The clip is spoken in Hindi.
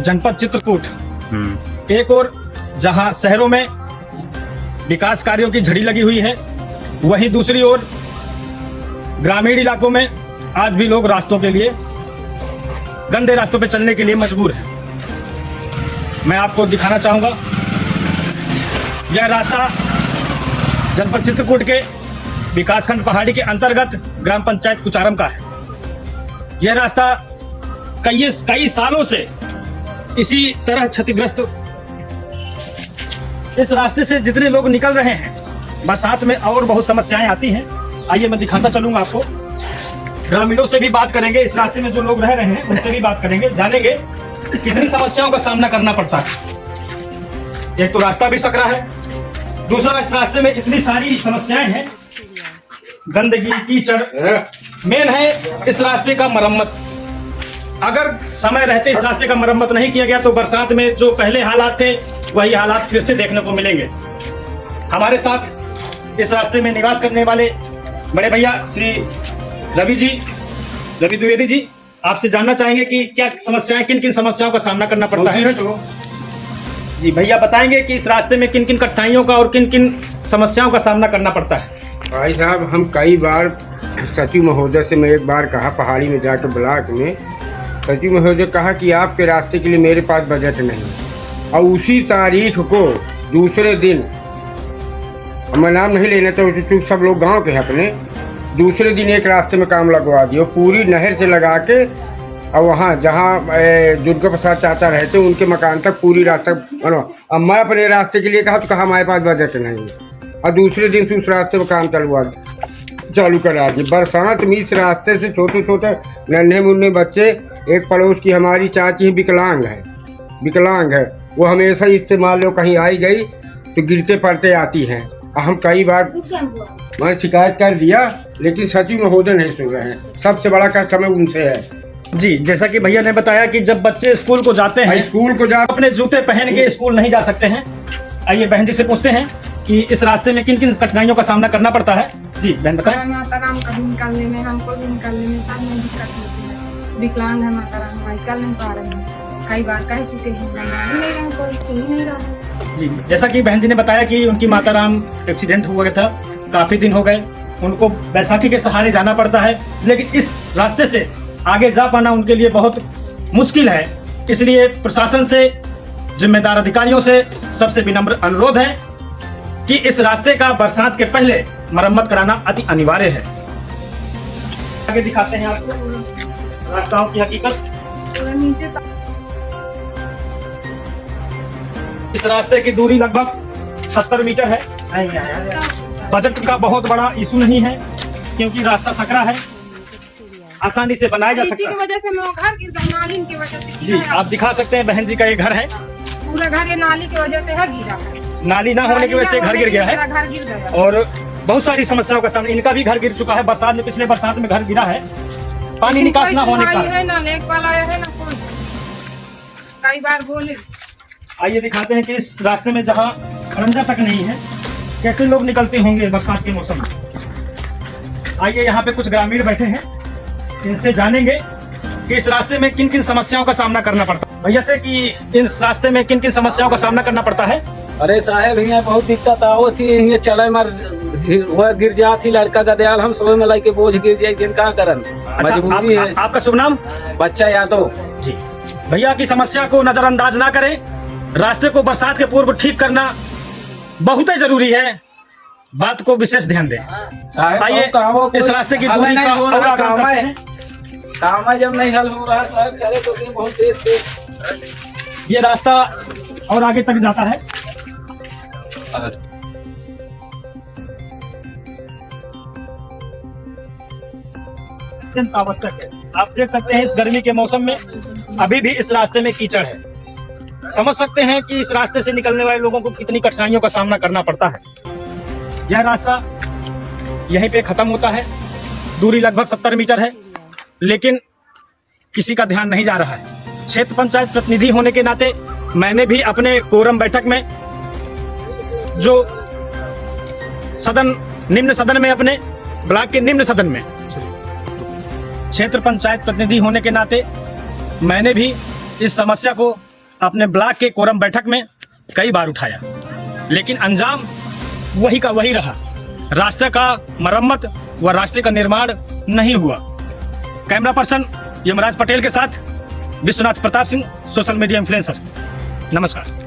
जनपद चित्रकूट, एक और जहां शहरों में विकास कार्यों की झड़ी लगी हुई है, वहीं दूसरी ओर ग्रामीण इलाकों में आज भी लोग रास्तों के लिए, गंदे रास्तों पर चलने के लिए मजबूर हैं। मैं आपको दिखाना चाहूँगा, यह रास्ता जनपद चित्रकूट के विकासखंड पहाड़ी के अंतर्गत ग्राम पंचायत कुचारम का है। यह रास्ता कई सालों से इसी तरह क्षतिग्रस्त। इस रास्ते से जितने लोग निकल रहे हैं, बरसात में और बहुत समस्याएं आती हैं। आइए मैं दिखाता चलूंगा आपको। ग्रामीणों से भी बात करेंगे, इस रास्ते में जो लोग रह रहे हैं उनसे भी बात करेंगे, जानेंगे कितनी समस्याओं का सामना करना पड़ता है। एक तो रास्ता भी सकरा है, दूसरा इस रास्ते में इतनी सारी समस्याएं हैं, गंदगी, कीचड़। मेन है इस रास्ते का मरम्मत। अगर समय रहते इस रास्ते का मरम्मत नहीं किया गया तो बरसात में जो पहले हालात थे वही हालात फिर से देखने को मिलेंगे। हमारे साथ इस रास्ते में निवास करने वाले बड़े भैया श्री रवि द्विवेदी जी, आपसे जानना चाहेंगे कि क्या समस्याएं, किन किन समस्याओं का सामना करना पड़ता है। जी भैया बताएंगे कि इस रास्ते में किन किन कठिनाइयों का और किन किन समस्याओं का सामना करना पड़ता है। भाई साहब, हम कई बार सचिव महोदय से मैं एक बार कहा, पहाड़ी में जाकर ब्लॉक में सचिव महोदय कहा कि आपके रास्ते के लिए मेरे पास बजट नहीं, और उसी तारीख को दूसरे दिन, मैं नाम नहीं लेना तो सब लोग गांव के हैं अपने, दूसरे दिन एक रास्ते में काम लगवा दिया, पूरी नहर से लगा के, और वहाँ जहाँ दुर्गा प्रसाद चाचा रहते उनके मकान तक पूरी रास्ता बनो। अब मैं अपने रास्ते के लिए कहा तो कहा हमारे पास बजट नहीं, और दूसरे दिन से उस रास्ते में काम चालू करा दी। बरसात में इस रास्ते से छोटे छोटे नन्हे मुन्ने बच्चे, एक पड़ोस की हमारी चाची विकलांग है, वो हमेशा इससे मान लो कहीं आई गई तो गिरते पड़ते आती हैं। हम कई बार मैं शिकायत कर दिया, लेकिन सचिव महोदय नहीं सुन रहे हैं। सबसे बड़ा कष्ट हमें उनसे है। जी, जैसा कि भैया ने बताया कि जब बच्चे स्कूल को जाते हैं, अपने जूते पहन के स्कूल नहीं जा सकते हैं। आइए बहन जी से पूछते हैं कि इस रास्ते में किन किन कठिनाइयों का सामना करना पड़ता है। जी बहन बताएं। माता राम कभी निकलने में, हमको भी निकलने में सब में दिक्कत होती है। विकलांग है माता राम भाई, चल नहीं पा रहे हैं। कई बार कह चुके हैं, कोई नहीं रहा। जी, जैसा कि बहन जी ने बताया कि उनकी माता राम एक्सीडेंट हो गया था, काफी दिन हो गए, उनको बैसाखी के सहारे जाना पड़ता है, लेकिन इस रास्ते से आगे जा पाना उनके लिए बहुत मुश्किल है। इसलिए प्रशासन से, जिम्मेदार अधिकारियों से सबसे विनम्र अनुरोध है कि इस रास्ते का बरसात के पहले मरम्मत कराना अति अनिवार्य है। आगे दिखाते हैं आपको रास्ताओं की हकीकत। इस रास्ते की दूरी लगभग 70 मीटर है। बजट का बहुत बड़ा इशू नहीं है, क्योंकि रास्ता सकरा है, आसानी से बनाया जा सकता है। वजह से मैं घर गिर गया, नाली की वजह से। जी, आप दिखा सकते हैं बहन जी का ये घर है, पूरा घर ये नाली की वजह से है गिरा है। नाली ना होने की वजह से घर गिर गया है, और बहुत सारी समस्याओं का सामना। इनका भी घर गिर चुका है, बरसात में, पिछले बरसात में घर गिरा है, पानी निकास ना होने का है, ना लेक वाला है ना कोई। कई बार बोले। आइए दिखाते हैं कि इस रास्ते में जहाँ खरंजा तक नहीं है, कैसे लोग निकलते होंगे बरसात के मौसम में। आइए यहाँ पे कुछ ग्रामीण बैठे हैं, इनसे जानेंगे कि इस रास्ते में किन किन समस्याओं का सामना करना पड़ता है। भैया से कि इस रास्ते में किन किन समस्याओं का सामना करना पड़ता है। अरे साहेब, यहाँ बहुत दिक्कत आओ थी, ये चले मर गिर जा थी, लड़का का दयाल, हम सुबह में लाके बोझ गिर जाए, दिन का करन मजबूरी है। आपका शुभ नाम? बच्चा यादव जी। भैया की समस्या को नजरअंदाज ना करें, रास्ते को बरसात के पूर्व ठीक करना बहुत ही जरूरी है, बात को विशेष ध्यान दें। आइए इस रास्ते की दूरी का काम जब नहीं हल हो रहा साहब, चले तो बहुत देर से। ये रास्ता और आगे तक जाता है। अत्यंत आवश्यक है। आप देख सकते हैं इस गर्मी के मौसम में अभी भी इस रास्ते में कीचड़ है। समझ सकते हैं कि इस रास्ते से निकलने वाले लोगों को कितनी कठिनाइयों का सामना करना पड़ता है। यह रास्ता यहीं पे खत्म होता है, दूरी लगभग 70 मीटर है, लेकिन किसी का ध्यान नहीं जा रहा है। क्षेत्र पंचायत प्रतिनिधि होने के नाते मैंने भी अपने कोरम बैठक में, जो सदन, निम्न सदन में, अपने ब्लॉक के निम्न सदन में क्षेत्र पंचायत प्रतिनिधि होने के नाते मैंने भी इस समस्या को अपने ब्लॉक के कोरम बैठक में कई बार उठाया, लेकिन अंजाम वही का वही रहा। रास्ते का मरम्मत व रास्ते का निर्माण नहीं हुआ। कैमरा पर्सन यमराज पटेल के साथ Vishwanath Pratap Singh, social media influencer. नमस्कार।